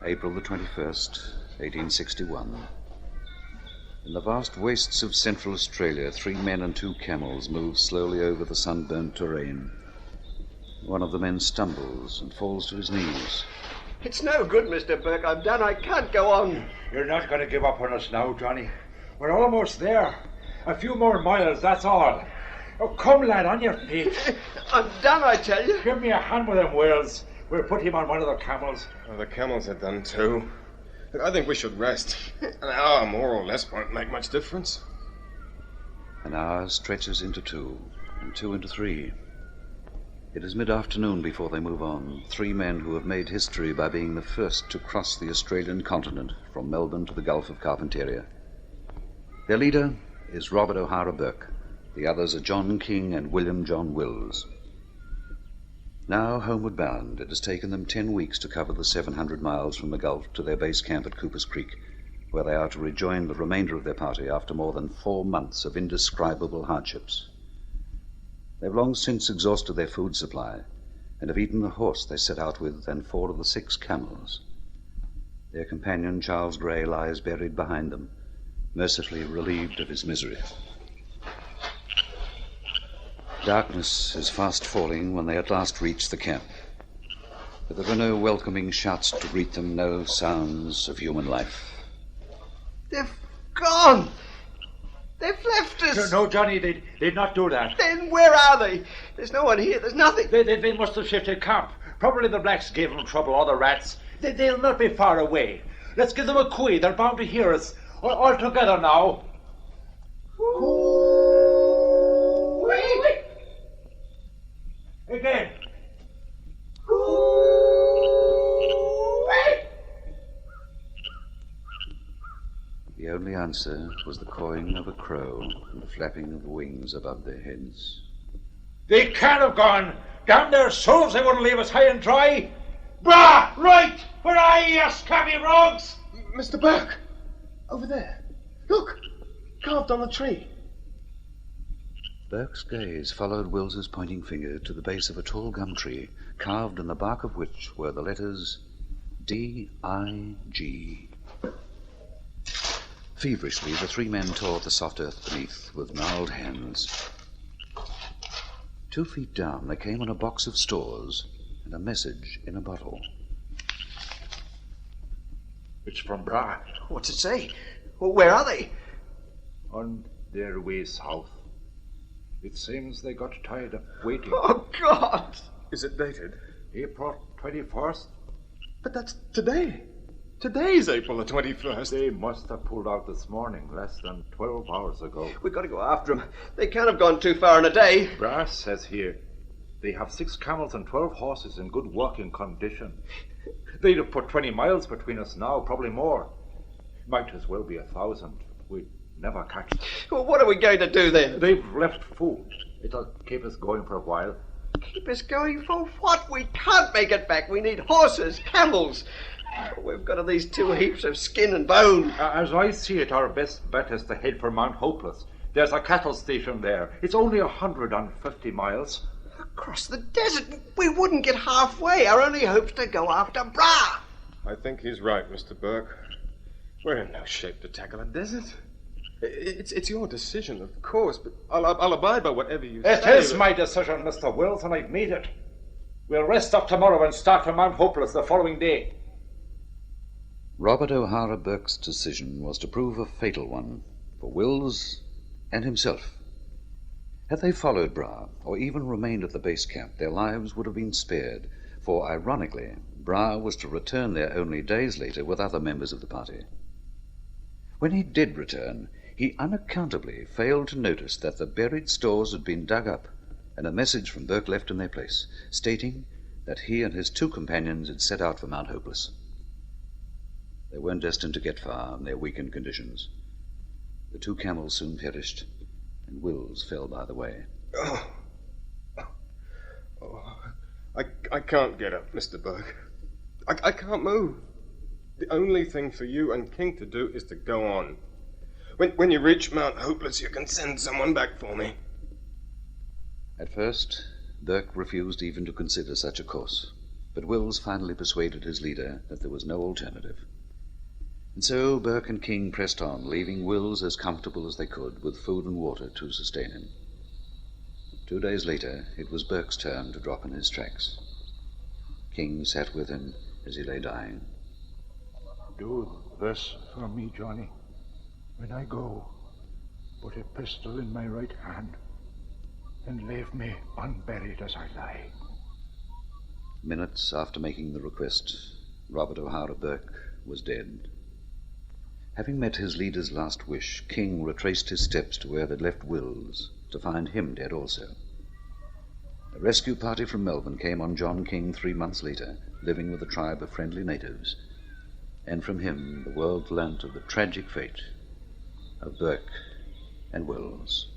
April the 21st, 1861. In the vast wastes of Central Australia, 3 men and 2 camels move slowly over the sunburnt terrain. One of the men stumbles and falls to his knees. It's no good, Mr. Burke. I'm done. I can't go on. You're not going to give up on us now, Johnny. We're almost there. A few more miles, that's all. Oh, come, lad, on your feet. I'm done, I tell you. Give me a hand with them, Wills. We'll put him on one of the camels. Oh, the camels are done too. Look, I think we should rest. An hour more or less won't make much difference. An hour stretches into 2, and 2 into 3. It is mid-afternoon before they move on. 3 men who have made history by being the first to cross the Australian continent from Melbourne to the Gulf of Carpentaria. Their leader is Robert O'Hara Burke. The others are John King and William John Wills. Now homeward bound, it has taken them 10 weeks to cover the 700 miles from the Gulf to their base camp at Cooper's Creek, where they are to rejoin the remainder of their party after more than 4 months of indescribable hardships. They've long since exhausted their food supply and have eaten the horse they set out with and 4 of the 6 camels. Their companion, Charles Gray, lies buried behind them, mercifully relieved of his misery. Darkness is fast falling when they at last reach the camp. But there are no welcoming shouts to greet them, no sounds of human life. They've gone. They've left us. No, Johnny, they'd not do that. Then where are they? There's no one here. There's nothing. They must have shifted camp. Probably the blacks gave them trouble, or the rats. They'll not be far away. Let's give them a coo. They're bound to hear us. All together now. Wait. Again. The only answer was the cawing of a crow and the flapping of the wings above their heads. They can't have gone. Damn their souls, they wouldn't leave us high and dry. Brah! Right! Where are you, you scabby rogues? Mr. Burke! Over there. Look! Carved on the tree. Burke's gaze followed Wills's pointing finger to the base of a tall gum tree, carved in the bark of which were the letters D-I-G. Feverishly, the 3 men tore at the soft earth beneath with gnarled hands. 2 feet down, they came on a box of stores and a message in a bottle. It's from Brah. What's it say? Well, where are they? On their way south. It seems they got tired of waiting. Oh, God! Is it dated? April 21st. But that's today. Today's April the 21st. They must have pulled out this morning, less than 12 hours ago. We've got to go after them. They can't have gone too far in a day. Brass says here they have 6 camels and 12 horses in good working condition. They'd have put 20 miles between us now, probably more. Might as well be 1,000. We'd never catch them. Well, what are we going to do then? They've left food. It'll keep us going for a while. Keep us going for what? We can't make it back. We need horses, camels. We've got these 2 heaps of skin and bone. As I see it, our best bet is to head for Mount Hopeless. There's a cattle station there. It's only 150 miles. Across the desert? We wouldn't get halfway. Our only hope's to go after Brah. I think he's right, Mr. Burke. We're in no shape to tackle a desert. It's your decision, of course, but I'll abide by whatever you say. It is my decision, Mr. Wills, and I've made it. We'll rest up tomorrow and start for Mount Hopeless the following day. Robert O'Hara Burke's decision was to prove a fatal one for Wills and himself. Had they followed Brah, or even remained at the base camp, their lives would have been spared, for, ironically, Brah was to return there only days later with other members of the party. When he did return, he unaccountably failed to notice that the buried stores had been dug up and a message from Burke left in their place, stating that he and his 2 companions had set out for Mount Hopeless. They weren't destined to get far in their weakened conditions. The 2 camels soon perished, and Wills fell by the way. I can't get up, Mr. Burke. I can't move. The only thing for you and King to do is to go on. When you reach Mount Hopeless, you can send someone back for me. At first, Burke refused even to consider such a course, But Wills finally persuaded his leader that there was no alternative. And so Burke and King pressed on, leaving Wills as comfortable as they could, with food and water to sustain him. 2 days later, it was Burke's turn to drop in his tracks. King sat with him as he lay dying. Do this for me, Johnny. When I go, put a pistol in my right hand and leave me unburied as I lie. Minutes after making the request, Robert O'Hara Burke was dead. Having met his leader's last wish, King retraced his steps to where they'd left Wills, to find him dead also. A rescue party from Melbourne came on John King 3 months later, living with a tribe of friendly natives, and from him the world learnt of the tragic fate of Burke and Wills.